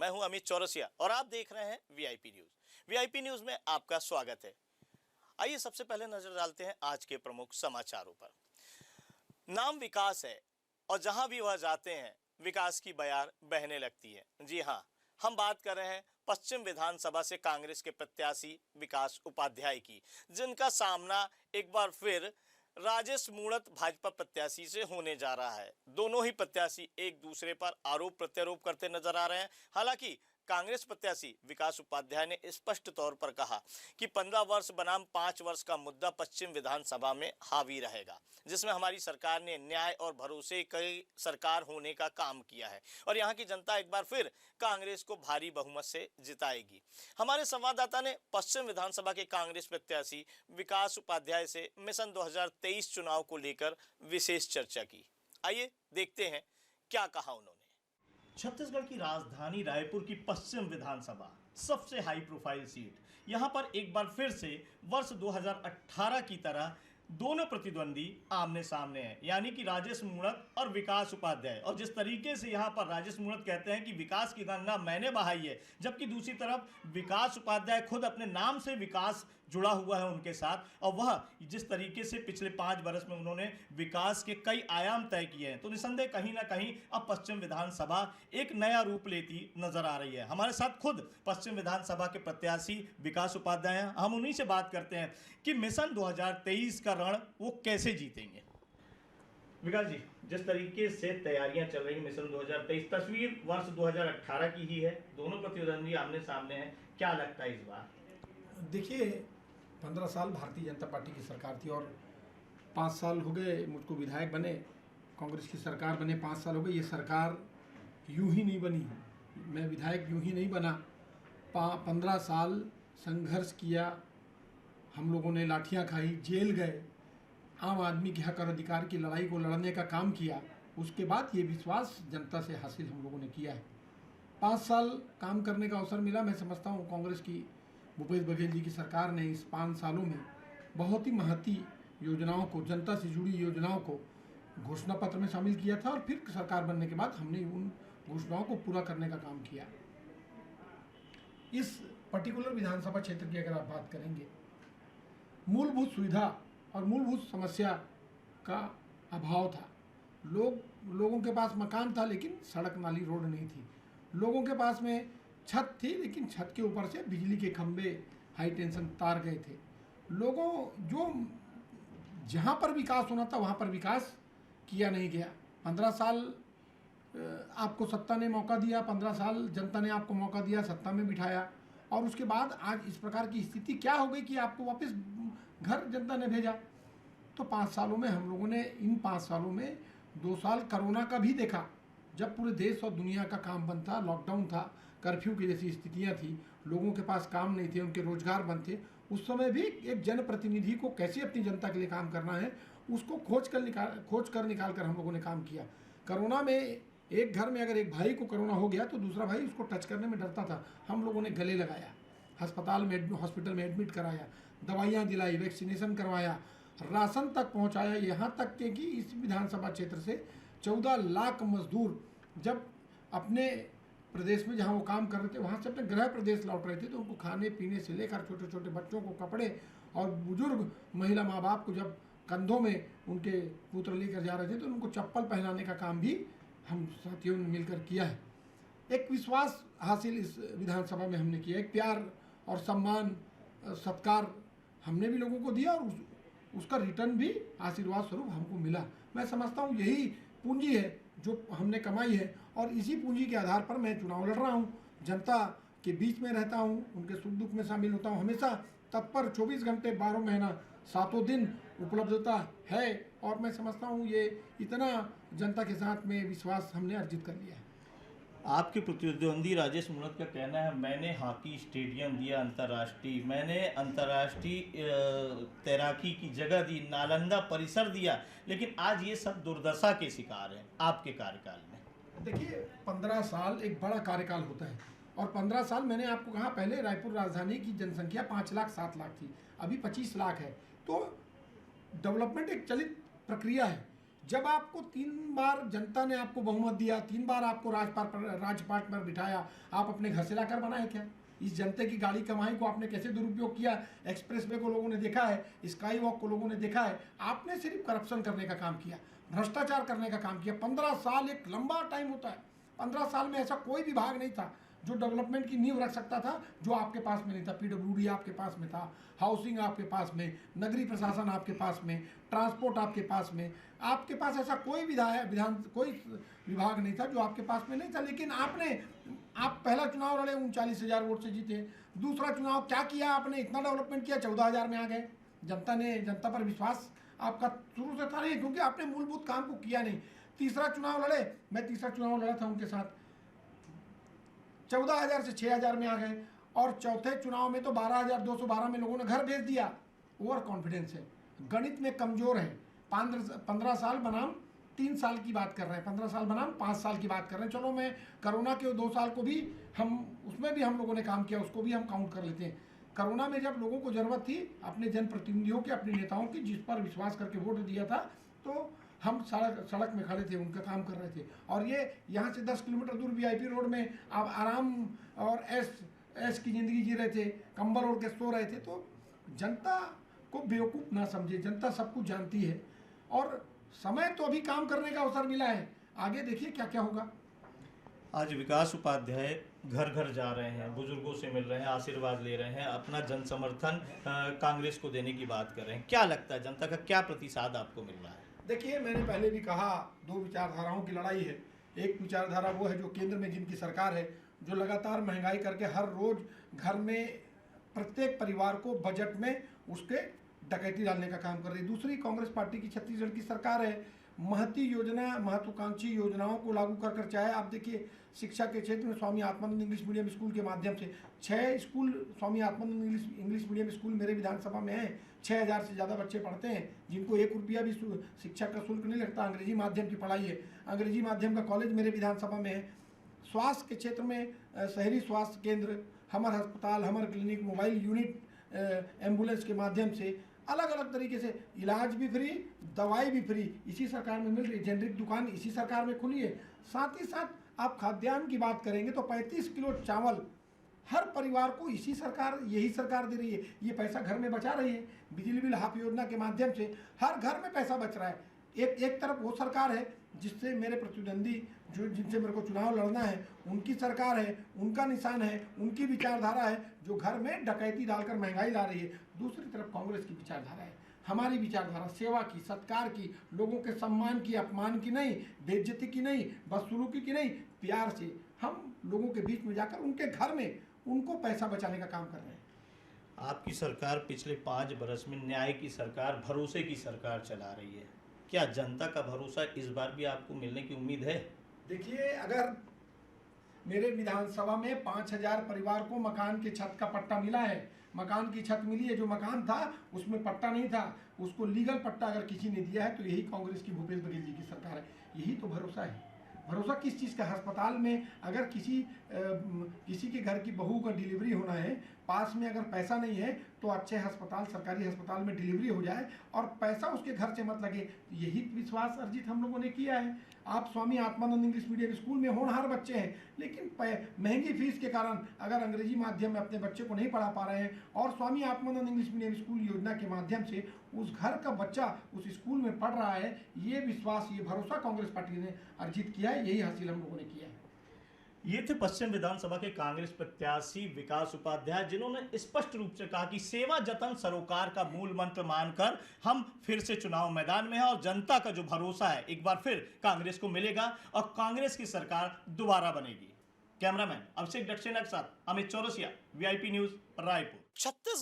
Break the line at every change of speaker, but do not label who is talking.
मैं हूं अमित चौरसिया और आप देख रहे हैं वीआईपी न्यूज। वीआईपी न्यूज में आपका स्वागत है। आइए सबसे पहले नजर डालते हैं आज के प्रमुख समाचारों पर। नाम विकास है और जहां भी वह जाते हैं विकास की बयार बहने लगती है। जी हां, हम बात कर रहे हैं पश्चिम विधानसभा से कांग्रेस के प्रत्याशी विकास उपाध्याय की, जिनका सामना एक बार फिर राजेश मूणत भाजपा प्रत्याशी से होने जा रहा है। दोनों ही प्रत्याशी एक दूसरे पर आरोप प्रत्यारोप करते नजर आ रहे हैं। हालांकि कांग्रेस प्रत्याशी विकास उपाध्याय ने स्पष्ट तौर पर कहा कि 15 वर्ष बनाम 5 वर्ष का मुद्दा पश्चिम विधानसभा में हावी रहेगा, जिसमें हमारी सरकार ने न्याय और भरोसे की सरकार होने का काम किया है और यहाँ की जनता एक बार फिर कांग्रेस को भारी बहुमत से जिताएगी। हमारे संवाददाता ने पश्चिम विधानसभा के कांग्रेस प्रत्याशी विकास उपाध्याय से मिशन 2023 चुनाव को लेकर विशेष चर्चा की। आइए देखते हैं क्या कहा उन्होंने। छत्तीसगढ़ की राजधानी रायपुर की पश्चिम विधानसभा सबसे हाई प्रोफाइल सीट। यहां पर एक बार फिर से वर्ष 2018 की तरह दोनों प्रतिद्वंदी आमने सामने हैं, यानी कि राजेश मूणत और विकास उपाध्याय। और जिस तरीके से यहां पर राजेश मूणत कहते हैं कि विकास की गंगा मैंने बहाई है, जबकि दूसरी तरफ विकास उपाध्याय खुद अपने नाम से विकास जुड़ा हुआ है उनके साथ, और वह जिस तरीके से पिछले 5 वर्ष में उन्होंने विकास के कई आयाम तय किए हैं, तो निसंदेह कहीं ना कहीं अब पश्चिम विधानसभा एक नया रूप लेती नजर आ रही है। हमारे साथ खुद पश्चिम विधानसभा के प्रत्याशी विकास उपाध्याय हैं। हम उन्हीं से बात करते हैं कि मिशन 2023 का रण वो कैसे जीतेंगे। विकास जी, जिस तरीके से तैयारियां चल रही मिशन 2023, तस्वीर वर्ष 2018 की ही है, दोनों प्रतिद्वंदी आमने सामने हैं, क्या लगता है इस बार?
देखिए, 15 साल भारतीय जनता पार्टी की सरकार थी और 5 साल हो गए मुझको विधायक बने, कांग्रेस की सरकार बने 5 साल हो गए। ये सरकार यूं ही नहीं बनी, मैं विधायक यूं ही नहीं बना। 15 साल संघर्ष किया, हम लोगों ने लाठियां खाई, जेल गए, आम आदमी के हक और अधिकार की लड़ाई को लड़ने का काम किया। उसके बाद ये विश्वास जनता से हासिल हम लोगों ने किया है। 5 साल काम करने का अवसर मिला। मैं समझता हूँ कांग्रेस की भूपेश बघेल जी की सरकार ने इस 5 सालों में बहुत ही महती योजनाओं को, जनता से जुड़ी योजनाओं को घोषणा पत्र में शामिल किया था और फिर सरकार बनने के बाद हमने उन घोषणाओं को पूरा करने का काम किया। इस पर्टिकुलर विधानसभा क्षेत्र की अगर आप बात करेंगे, मूलभूत सुविधा और मूलभूत समस्या का अभाव था। लोगों के पास मकान था लेकिन सड़क नाली रोड नहीं थी। लोगों के पास में छत थी लेकिन छत के ऊपर से बिजली के खंभे, हाई टेंशन तार गए थे। जहाँ पर विकास होना था वहाँ पर विकास किया नहीं गया। 15 साल आपको सत्ता ने मौका दिया, 15 साल जनता ने आपको मौका दिया, सत्ता में बिठाया, और उसके बाद आज इस प्रकार की स्थिति क्या हो गई कि आपको वापस घर जनता ने भेजा। तो 5 सालों में हम लोगों ने, इन 5 सालों में 2 साल कोरोना का भी देखा, जब पूरे देश और दुनिया का काम बंद था, लॉकडाउन था, कर्फ्यू की जैसी स्थितियां थी, लोगों के पास काम नहीं थे, उनके रोजगार बंद थे। उस समय भी एक जनप्रतिनिधि को कैसे अपनी जनता के लिए काम करना है, उसको खोज कर निकाल कर हम लोगों ने काम किया। कोरोना में एक घर में अगर एक भाई को कोरोना हो गया तो दूसरा भाई उसको टच करने में डरता था। हम लोगों ने गले लगाया, हॉस्पिटल में एडमिट कराया, दवाइयाँ दिलाई, वैक्सीनेशन करवाया, राशन तक पहुँचाया। यहाँ तक कि इस विधानसभा क्षेत्र से 14 लाख मजदूर जब अपने प्रदेश में जहाँ वो काम कर रहे थे वहाँ से अपने गृह प्रदेश लौट रहे थे, तो उनको खाने पीने से लेकर छोटे छोटे बच्चों को कपड़े, और बुजुर्ग महिला माँ बाप को जब कंधों में उनके पुत्र लेकर जा रहे थे तो उनको चप्पल पहनाने का काम भी हम साथियों ने मिलकर किया है। एक विश्वास हासिल इस विधानसभा में हमने किया, एक प्यार और सम्मान सत्कार हमने भी लोगों को दिया और उसका रिटर्न भी आशीर्वाद स्वरूप हमको मिला। मैं समझता हूँ यही पूंजी है जो हमने कमाई है और इसी पूंजी के आधार पर मैं चुनाव लड़ रहा हूँ। जनता के बीच में रहता हूँ, उनके सुख दुख में शामिल होता हूँ, हमेशा तत्पर 24 घंटे 12 महीना 7 दिन उपलब्धता है, और मैं समझता हूँ ये इतना जनता के साथ में विश्वास हमने अर्जित कर लिया है।
आपके प्रतिद्वंदी राजेश मूणत का कहना है, मैंने हॉकी स्टेडियम दिया अंतर्राष्ट्रीय, मैंने अंतर्राष्ट्रीय तैराकी की जगह दी, नालंदा परिसर दिया, लेकिन आज ये सब दुर्दशा के शिकार हैं आपके कार्यकाल में।
देखिए, 15 साल एक बड़ा कार्यकाल होता है, और 15 साल मैंने आपको कहा, पहले रायपुर राजधानी की जनसंख्या 5 लाख 7 लाख थी, अभी 25 लाख है। तो डेवलपमेंट एक चलित प्रक्रिया है। जब आपको 3 बार जनता ने आपको बहुमत दिया, 3 बार आपको राजपाट पर बिठाया, आप अपने घर से लाकर बनाए क्या? इस जनता की गाड़ी कमाई को आपने कैसे दुरुपयोग किया? एक्सप्रेस वे को लोगों ने देखा है, स्काई वॉक को लोगों ने देखा है। आपने सिर्फ करप्शन करने का काम किया, भ्रष्टाचार करने का काम किया। 15 साल एक लंबा टाइम होता है। 15 साल में ऐसा कोई विभाग नहीं था जो डेवलपमेंट की नींव रख सकता था, जो आपके पास में नहीं था। PWD आपके पास में था, हाउसिंग आपके पास में, नगरीय प्रशासन आपके पास में, ट्रांसपोर्ट आपके पास में। आपके पास ऐसा कोई कोई विभाग नहीं था जो आपके पास में नहीं था। लेकिन आप पहला चुनाव लड़े, 39,000 वोट से जीते। दूसरा चुनाव क्या किया आपने? इतना डेवलपमेंट किया, 14,000 में आ गए। जनता पर विश्वास आपका शुरू से था नहीं, क्योंकि आपने मूलभूत काम को किया नहीं। तीसरा चुनाव लड़े, मैं तीसरा चुनाव लड़ा था उनके साथ, 14,000 से 6,000 में आ गए। और चौथे चुनाव में तो 12,212 में लोगों ने घर भेज दिया। ओवर कॉन्फिडेंस है, गणित में कमजोर है। 15 साल बनाम 3 साल की बात कर रहे हैं, 15 साल बनाम 5 साल की बात कर रहे हैं। चलो, मैं कोरोना के 2 साल को भी उसमें भी हम लोगों ने काम किया, उसको भी हम काउंट कर लेते हैं। कोरोना में जब लोगों को जरूरत थी अपने जनप्रतिनिधियों की, अपने नेताओं की, जिस पर विश्वास करके वोट दिया था, तो हम सड़क में खड़े थे, उनका काम कर रहे थे। और ये यहाँ से 10 किलोमीटर दूर VIP रोड में आप आराम और ऐश की ज़िंदगी जी रहे थे, कंबल ओढ़ के सो रहे थे। तो जनता को बेवकूफ़ ना समझे, जनता सब कुछ जानती है। और समय तो अभी काम करने का अवसर मिला है, आगे देखिए क्या क्या होगा।
आज विकास उपाध्याय घर घर जा रहे हैं, बुजुर्गों से मिल रहे हैं, आशीर्वाद ले रहे हैं, अपना जन समर्थन कांग्रेस को देने की बात कर रहे हैं। क्या लगता है, जनता का क्या प्रतिसाद आपको मिल रहा है?
देखिए, मैंने पहले भी कहा, 2 विचारधाराओं की लड़ाई है। एक विचारधारा वो है जो केंद्र में जिनकी सरकार है, जो लगातार महंगाई करके हर रोज़ घर में प्रत्येक परिवार को बजट में उसके डकैती डालने का काम कर रही है। दूसरी कांग्रेस पार्टी की छत्तीसगढ़ की सरकार है, महत्वाकांक्षी योजनाओं को लागू कर चाहे आप देखिए, शिक्षा के क्षेत्र में Swami Atmanand English medium school के माध्यम से 6 school Swami Atmanand English medium school मेरे विधानसभा में है। 6,000 से ज़्यादा बच्चे पढ़ते हैं, जिनको 1 रुपया भी शिक्षा का शुल्क नहीं लगता। अंग्रेजी माध्यम की पढ़ाई है, अंग्रेजी माध्यम का कॉलेज मेरे विधानसभा में है। स्वास्थ्य के क्षेत्र में शहरी स्वास्थ्य केंद्र, हमर अस्पताल, हमर क्लिनिक, मोबाइल यूनिट, एम्बुलेंस के माध्यम से अलग अलग तरीके से इलाज भी फ्री, दवाई भी फ्री इसी सरकार में मिल रही है। जेनरिक दुकान इसी सरकार में खुली है। साथ ही साथ आप खाद्यान्न की बात करेंगे तो 35 किलो चावल हर परिवार को यही सरकार दे रही है। ये पैसा घर में बचा रही है। बिजली बिल हाफ योजना के माध्यम से हर घर में पैसा बच रहा है। एक तरफ वो सरकार है जिससे मेरे प्रतिद्वंदी जिनसे मेरे को चुनाव लड़ना है, उनकी सरकार है, उनका निशान है, उनकी विचारधारा है जो घर में डकैती डालकर महंगाई ला रही है। दूसरी तरफ कांग्रेस की विचारधारा है, हमारी विचारधारा सेवा की, सत्कार की, लोगों के सम्मान की, अपमान की नहीं, बेइज्जती की नहीं, बदसलूकी की नहीं, प्यार से हम लोगों के बीच में जाकर उनके घर में उनको पैसा बचाने का काम कर रहे हैं।
आपकी सरकार पिछले 5 बरस में न्याय की सरकार, भरोसे की सरकार चला रही है। क्या जनता का भरोसा इस बार भी आपको मिलने की उम्मीद है?
देखिए, अगर मेरे विधानसभा में 5,000 परिवार को मकान के छत का पट्टा मिला है, मकान की छत मिली है, जो मकान था उसमें पट्टा नहीं था, उसको लीगल पट्टा अगर किसी ने दिया है तो यही कांग्रेस की भूपेश बघेल जी की सरकार है। यही तो भरोसा है। भरोसा किस चीज़ का? अस्पताल में अगर किसी के घर की बहू का डिलीवरी होना है, पास में अगर पैसा नहीं है तो अच्छे अस्पताल, सरकारी अस्पताल में डिलीवरी हो जाए और पैसा उसके घर से मत लगे। यही विश्वास अर्जित हम लोगों ने किया है। आप Swami Atmanand English medium school में होनहार बच्चे हैं, लेकिन महंगी फीस के कारण अगर अंग्रेजी माध्यम में अपने बच्चे को नहीं पढ़ा पा रहे हैं और Swami Atmanand English medium school योजना के माध्यम से उस घर का बच्चा उस स्कूल में पढ़ रहा है, ये विश्वास, ये भरोसा कांग्रेस पार्टी ने अर्जित किया है। यही हासिल हम लोगों ने किया है।
ये थे पश्चिम विधानसभा के कांग्रेस प्रत्याशी विकास उपाध्याय, जिन्होंने स्पष्ट रूप से कहा कि सेवा जतन सरोकार का मूल मंत्र मानकर हम फिर से चुनाव मैदान में हैं और जनता का जो भरोसा है एक बार फिर कांग्रेस को मिलेगा और कांग्रेस की सरकार दोबारा बनेगी। कैमरामैन अभिषेक सक्सेना के साथ अमित चौरसिया, VIP न्यूज, रायपुर। छत्तीसगढ़